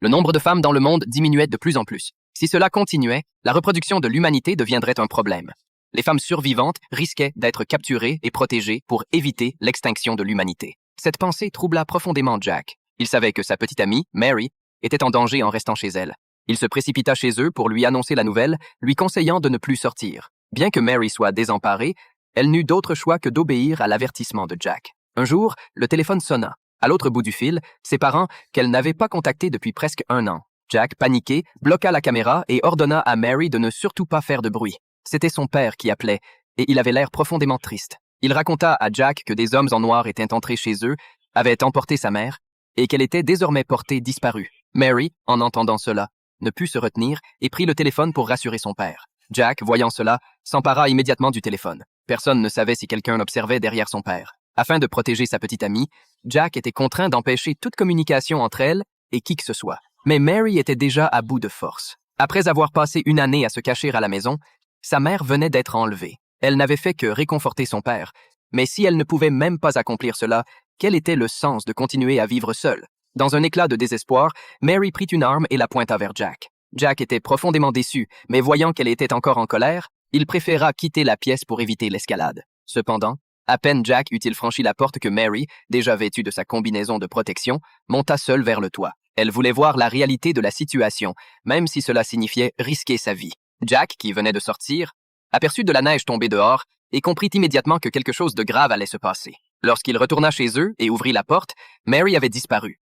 Le nombre de femmes dans le monde diminuait de plus en plus. Si cela continuait, la reproduction de l'humanité deviendrait un problème. Les femmes survivantes risquaient d'être capturées et protégées pour éviter l'extinction de l'humanité. Cette pensée troubla profondément Jack. Il savait que sa petite amie, Mary, était en danger en restant chez elle. Il se précipita chez eux pour lui annoncer la nouvelle, lui conseillant de ne plus sortir. Bien que Mary soit désemparée, elle n'eut d'autre choix que d'obéir à l'avertissement de Jack. Un jour, le téléphone sonna. À l'autre bout du fil, ses parents, qu'elle n'avait pas contactés depuis presque 1 an. Jack, paniqué, bloqua la caméra et ordonna à Mary de ne surtout pas faire de bruit. C'était son père qui appelait, et il avait l'air profondément triste. Il raconta à Jack que des hommes en noir étaient entrés chez eux, avaient emporté sa mère, et qu'elle était désormais portée disparue. Mary, en entendant cela, ne put se retenir et prit le téléphone pour rassurer son père. Jack, voyant cela, s'empara immédiatement du téléphone. Personne ne savait si quelqu'un l'observait derrière son père. Afin de protéger sa petite amie, Jack était contraint d'empêcher toute communication entre elle et qui que ce soit. Mais Mary était déjà à bout de force. Après avoir passé 1 année à se cacher à la maison, sa mère venait d'être enlevée. Elle n'avait fait que réconforter son père. Mais si elle ne pouvait même pas accomplir cela, quel était le sens de continuer à vivre seule? Dans un éclat de désespoir, Mary prit une arme et la pointa vers Jack. Jack était profondément déçu, mais voyant qu'elle était encore en colère, il préféra quitter la pièce pour éviter l'escalade. Cependant, à peine Jack eut-il franchi la porte que Mary, déjà vêtue de sa combinaison de protection, monta seule vers le toit. Elle voulait voir la réalité de la situation, même si cela signifiait risquer sa vie. Jack, qui venait de sortir, aperçut de la neige tomber dehors et comprit immédiatement que quelque chose de grave allait se passer. Lorsqu'il retourna chez eux et ouvrit la porte, Mary avait disparu.